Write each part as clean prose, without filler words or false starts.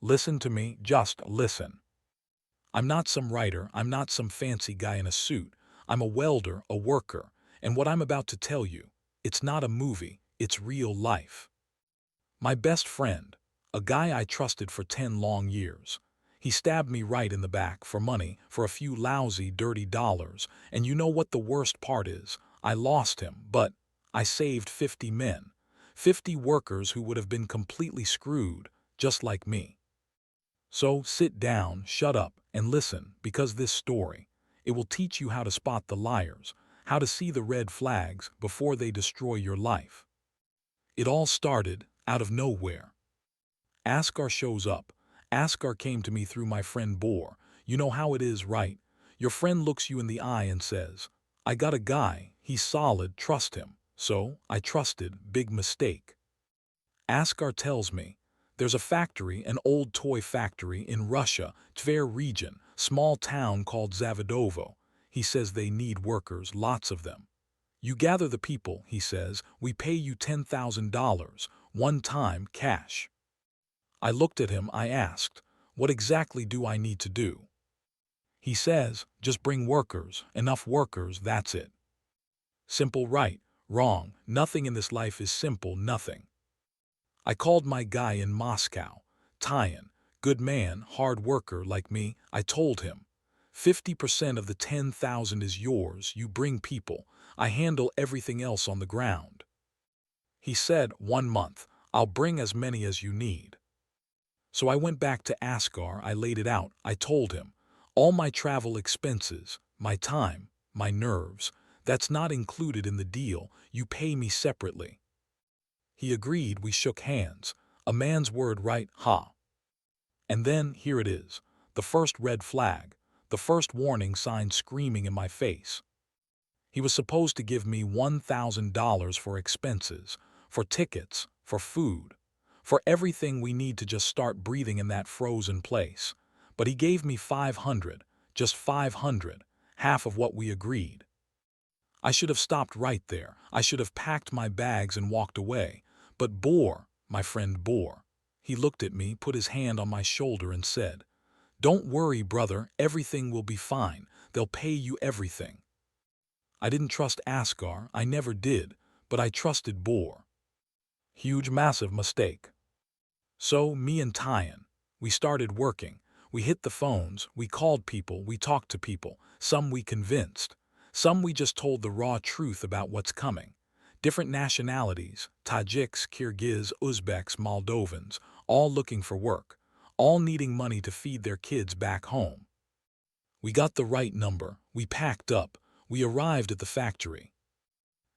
Listen to me, just listen. I'm not some writer, I'm not some fancy guy in a suit. I'm a welder, a worker, and what I'm about to tell you, it's not a movie, it's real life. My best friend, a guy I trusted for 10 long years, he stabbed me right in the back for money, for a few lousy, dirty dollars, and you know what the worst part is? I lost him, but I saved 50 men, 50 workers who would have been completely screwed, just like me. So sit down, shut up, and listen, because this story, it will teach you how to spot the liars, how to see the red flags before they destroy your life. It all started out of nowhere. Askar shows up. Askar came to me through my friend Boar. You know how it is, right? Your friend looks you in the eye and says, I got a guy, he's solid, trust him. So, I trusted, big mistake. Askar tells me, there's a factory, an old toy factory in Russia, Tver region, small town called Zavadovo. He says they need workers, lots of them. You gather the people, he says, we pay you $10,000, one time, cash. I looked at him, I asked, what exactly do I need to do? He says, just bring workers, enough workers, that's it. Simple, right? Wrong, nothing in this life is simple, nothing. I called my guy in Moscow, Tyan, good man, hard worker like me. I told him, 50% of the 10,000 is yours, you bring people, I handle everything else on the ground. He said, 1 month, I'll bring as many as you need. So I went back to Askar, I laid it out, I told him, all my travel expenses, my time, my nerves, that's not included in the deal, you pay me separately. He agreed, we shook hands, a man's word, right, ha. And then, here it is, the first red flag, the first warning sign screaming in my face. He was supposed to give me $1,000 for expenses, for tickets, for food, for everything we need to just start breathing in that frozen place. But he gave me 500, just 500, half of what we agreed. I should have stopped right there. I should have packed my bags and walked away. But Boar, my friend Boar, he looked at me, put his hand on my shoulder and said, don't worry, brother, everything will be fine. They'll pay you everything. I didn't trust Askar, I never did, but I trusted Boar. Huge, massive mistake. So, me and Tyan, we started working. We hit the phones, we called people, we talked to people. Some we convinced. Some we just told the raw truth about what's coming. Different nationalities, Tajiks, Kyrgyz, Uzbeks, Moldovans, all looking for work, all needing money to feed their kids back home. We got the right number, we packed up, we arrived at the factory.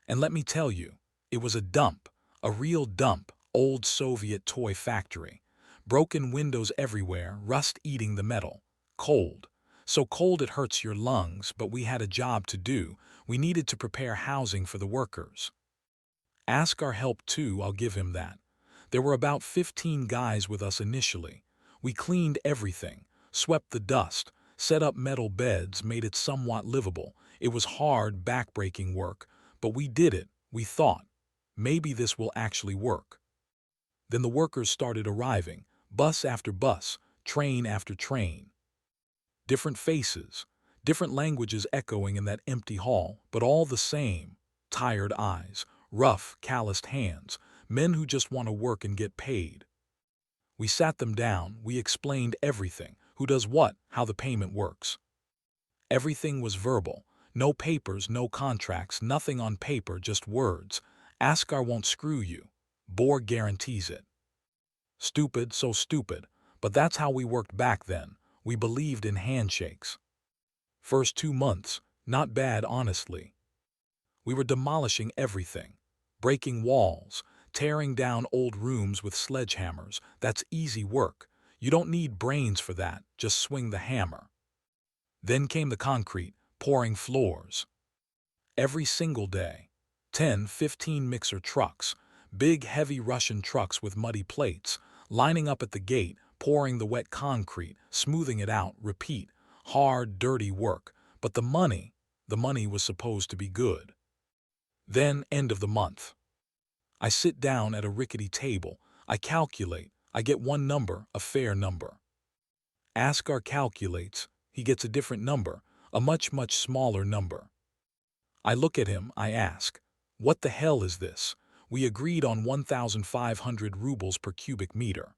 And let me tell you, it was a dump, a real dump, old Soviet toy factory. Broken windows everywhere, rust eating the metal. Cold. So cold it hurts your lungs, but we had a job to do. We needed to prepare housing for the workers. Askar helped too, I'll give him that. There were about 15 guys with us initially. We cleaned everything, swept the dust, set up metal beds, made it somewhat livable. It was hard, back-breaking work, but we did it. We thought, maybe this will actually work. Then the workers started arriving, bus after bus, train after train. Different faces, different languages echoing in that empty hall, but all the same. Tired eyes, rough, calloused hands, men who just want to work and get paid. We sat them down, we explained everything, who does what, how the payment works. Everything was verbal, no papers, no contracts, nothing on paper, just words. Askar won't screw you. Boar guarantees it. Stupid, so stupid, but that's how we worked back then. We believed in handshakes. First 2 months, not bad honestly. We were demolishing everything, breaking walls, tearing down old rooms with sledgehammers. That's easy work. You don't need brains for that, just swing the hammer. Then came the concrete, pouring floors. Every single day. 10, 15 mixer trucks, big heavy Russian trucks with muddy plates, lining up at the gate, pouring the wet concrete, smoothing it out, repeat. Hard, dirty work, but the money was supposed to be good. Then, end of the month. I sit down at a rickety table, I calculate, I get one number, a fair number. Askar calculates. He gets a different number, a much, much smaller number. I look at him, I ask, what the hell is this? We agreed on 1,500 rubles per cubic meter.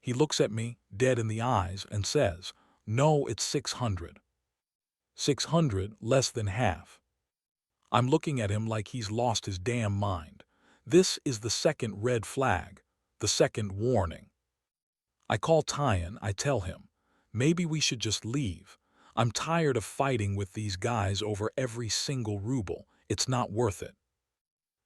He looks at me, dead in the eyes, and says, no, it's 600. 600, less than half. I'm looking at him like he's lost his damn mind. This is the second red flag, the second warning. I call Tyan, I tell him, maybe we should just leave. I'm tired of fighting with these guys over every single ruble. It's not worth it.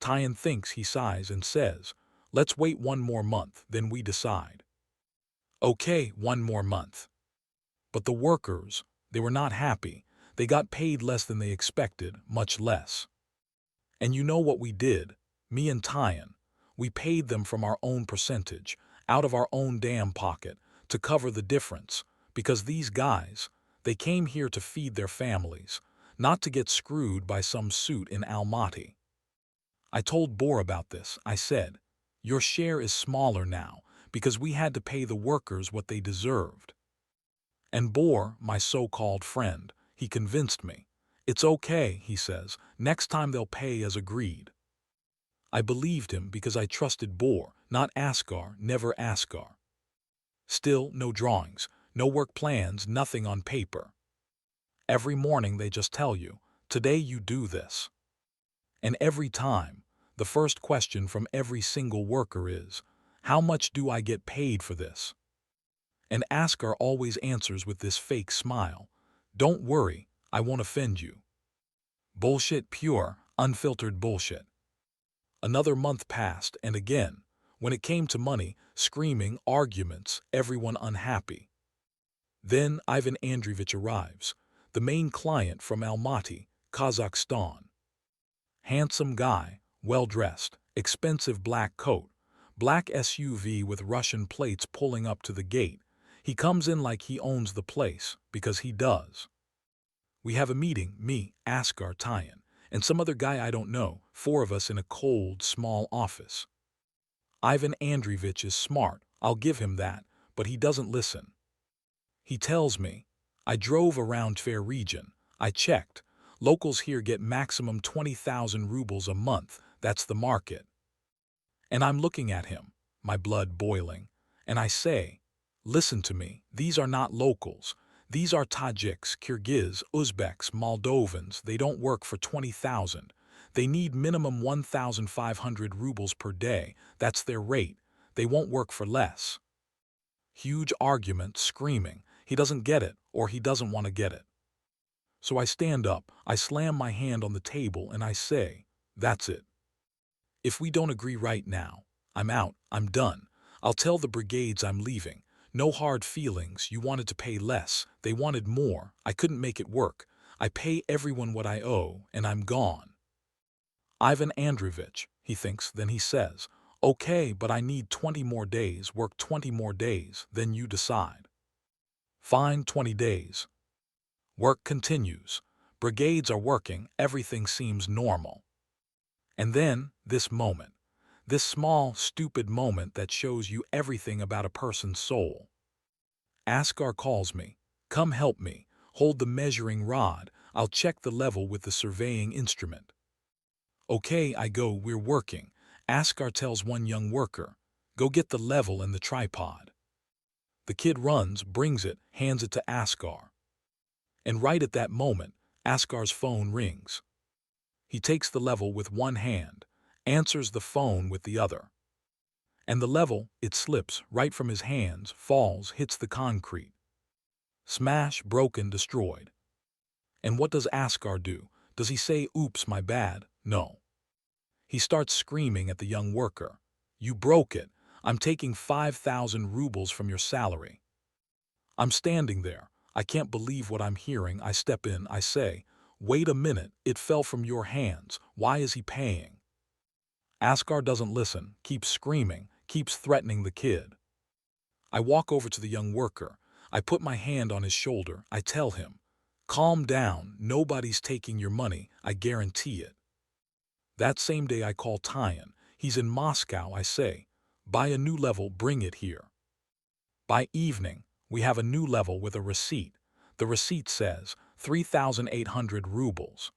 Tyan thinks, he sighs and says, let's wait one more month, then we decide. Okay, one more month. But the workers, they were not happy. They got paid less than they expected, much less. And you know what we did? Me and Tyan, we paid them from our own percentage, out of our own damn pocket, to cover the difference, because these guys, they came here to feed their families, not to get screwed by some suit in Almaty. I told Bor about this. I said, your share is smaller now, because we had to pay the workers what they deserved. And Bor, my so-called friend, he convinced me. It's okay, he says, next time they'll pay as agreed. I believed him because I trusted Bor, not Askar, never Askar. Still, no drawings, no work plans, nothing on paper. Every morning they just tell you, today you do this. And every time, the first question from every single worker is, how much do I get paid for this? And Askar always answers with this fake smile, don't worry, I won't offend you. Bullshit, pure, unfiltered bullshit. Another month passed, and again, when it came to money, screaming, arguments, everyone unhappy. Then Ivan Andreevich arrives, the main client from Almaty, Kazakhstan. Handsome guy, well-dressed, expensive black coat, black SUV with Russian plates pulling up to the gate. He comes in like he owns the place, because he does. We have a meeting, me, Askar, Tyan, and some other guy I don't know, 4 of us in a cold, small office. Ivan Andreevich is smart, I'll give him that, but he doesn't listen. He tells me, I drove around Tver region, I checked, locals here get maximum 20,000 rubles a month, that's the market. And I'm looking at him, my blood boiling, and I say, listen to me, these are not locals. These are Tajiks, Kyrgyz, Uzbeks, Moldovans. They don't work for 20,000. They need minimum 1,500 rubles per day. That's their rate. They won't work for less. Huge argument, screaming. He doesn't get it, or he doesn't want to get it. So I stand up, I slam my hand on the table, and I say, that's it. If we don't agree right now, I'm out, I'm done. I'll tell the brigades I'm leaving. No hard feelings, you wanted to pay less, they wanted more, I couldn't make it work. I pay everyone what I owe, and I'm gone. Ivan Andreevich, he thinks, then he says, okay, but I need 20 more days, work 20 more days, then you decide. Fine, 20 days. Work continues. Brigades are working, everything seems normal. And then, this moment. This small, stupid moment that shows you everything about a person's soul. Askar calls me. Come help me. Hold the measuring rod. I'll check the level with the surveying instrument. Okay, I go, we're working. Askar tells one young worker, go get the level and the tripod. The kid runs, brings it, hands it to Askar. And right at that moment, Askar's phone rings. He takes the level with one hand, answers the phone with the other. And the level, it slips right from his hands, falls, hits the concrete. Smash, broken, destroyed. And what does Askar do? Does he say, oops, my bad? No. He starts screaming at the young worker. You broke it. I'm taking 5,000 rubles from your salary. I'm standing there. I can't believe what I'm hearing. I step in, I say, wait a minute, it fell from your hands. Why is he paying? Askar doesn't listen, keeps screaming, keeps threatening the kid. I walk over to the young worker. I put my hand on his shoulder. I tell him, calm down, nobody's taking your money, I guarantee it. That same day I call Tyan. He's in Moscow. I say, Buy a new level, bring it here. By evening, we have a new level with a receipt. The receipt says 3,800 rubles.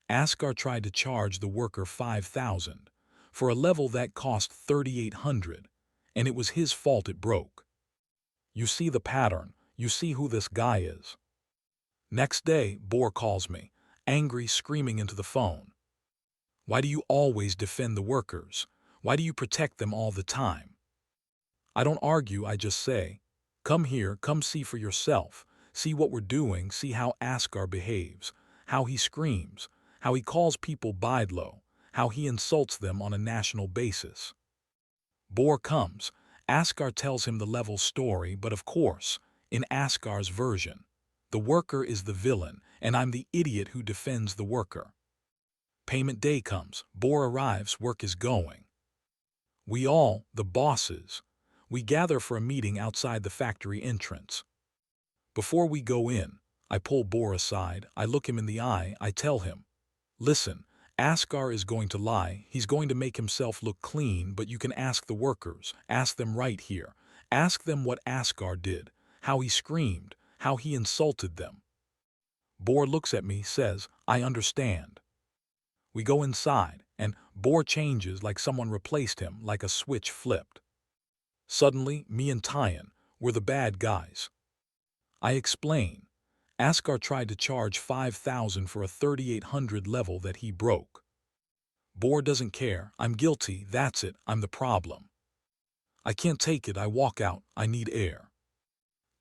Askar tried to charge the worker 5,000 for a level that cost 3,800, and it was his fault it broke. You see the pattern, you see who this guy is. Next day, Boer calls me, angry, screaming into the phone. Why do you always defend the workers? Why do you protect them all the time? I don't argue, I just say, come here, come see for yourself, see what we're doing, see how Askar behaves, how he screams, how he calls people bidlo, how he insults them on a national basis. Boer comes, Askar tells him the level story, but of course, in Askar's version, the worker is the villain, and I'm the idiot who defends the worker. Payment day comes, Boer arrives, work is going. We all, the bosses, we gather for a meeting outside the factory entrance. Before we go in, I pull Boer aside, I look him in the eye, I tell him, listen, Askar is going to lie, he's going to make himself look clean, but you can ask the workers, ask them right here, ask them what Askar did, how he screamed, how he insulted them. Boer looks at me, says, I understand. We go inside, and Boer changes like someone replaced him, like a switch flipped. Suddenly, me and Tyan were the bad guys. I explain. Askar tried to charge 5,000 for a 3,800 level that he broke. Boer doesn't care, I'm guilty, that's it, I'm the problem. I can't take it, I walk out, I need air.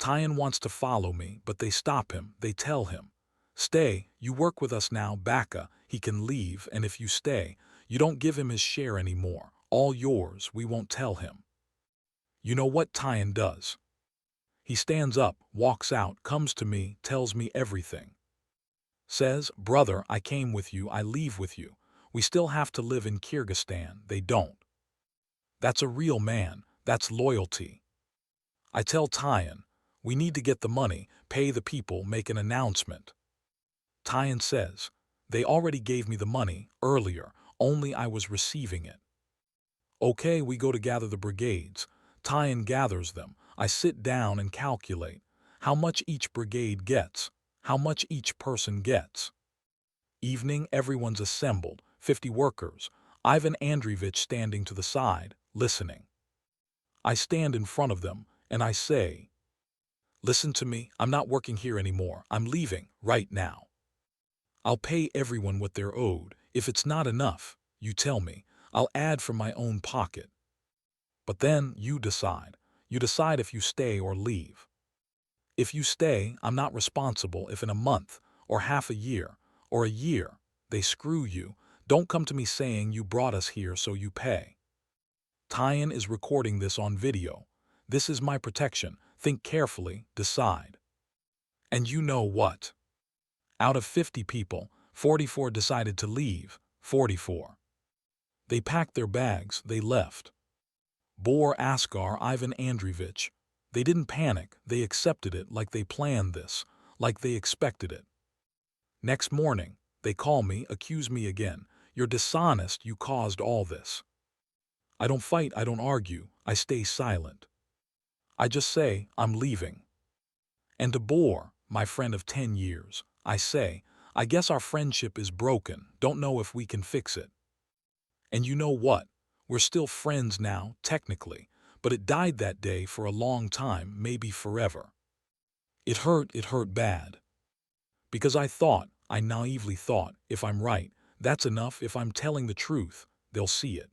Tyan wants to follow me, but they stop him, they tell him, stay, you work with us now, Baka, he can leave, and if you stay, you don't give him his share anymore, all yours, we won't tell him. You know what Tyan does? He stands up, walks out, comes to me, tells me everything. Says, brother, I came with you, I leave with you. We still have to live in Kyrgyzstan, they don't. That's a real man, that's loyalty. I tell Tyan, we need to get the money, pay the people, make an announcement. Tyan says, they already gave me the money, earlier, only I was receiving it. Okay, we go to gather the brigades. Tyan gathers them. I sit down and calculate how much each brigade gets, how much each person gets. Evening, everyone's assembled, 50 workers. Ivan Andreevich standing to the side, listening. I stand in front of them, and I say, listen to me, I'm not working here anymore, I'm leaving, right now. I'll pay everyone what they're owed. If it's not enough, you tell me, I'll add from my own pocket. But then you decide. You decide if you stay or leave. If you stay, I'm not responsible if in a month, or half a year, or a year, they screw you. Don't come to me saying you brought us here so you pay. Tyan is recording this on video. This is my protection. Think carefully, decide. And you know what? Out of 50 people, 44 decided to leave, 44. They packed their bags, they left. Boer, Askar, Ivan Andreevich. They didn't panic, they accepted it like they planned this, like they expected it. Next morning, they call me, accuse me again. You're dishonest, you caused all this. I don't fight, I don't argue, I stay silent. I just say, I'm leaving. And to Boer, my friend of 10 years, I say, I guess our friendship is broken, don't know if we can fix it. And you know what? We're still friends now, technically, but it died that day for a long time, maybe forever. It hurt bad. Because I naively thought, if I'm right, that's enough, if I'm telling the truth, they'll see it.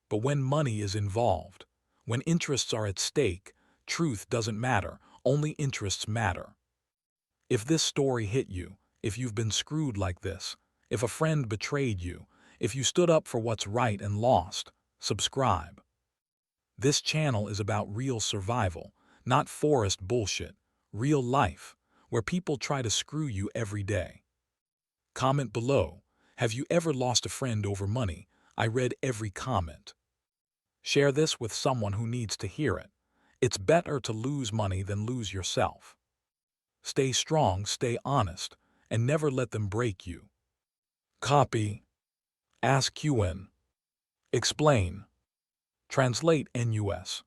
But when money is involved, when interests are at stake, truth doesn't matter, only interests matter. If this story hit you, if you've been screwed like this, if a friend betrayed you, if you stood up for what's right and lost, subscribe. This channel is about real survival, not forest bullshit, real life, where people try to screw you every day. Comment below, have you ever lost a friend over money? I read every comment. Share this with someone who needs to hear it. It's better to lose money than lose yourself. Stay strong, stay honest, and never let them break you. Copy. Ask UN. Explain. Translate NUS.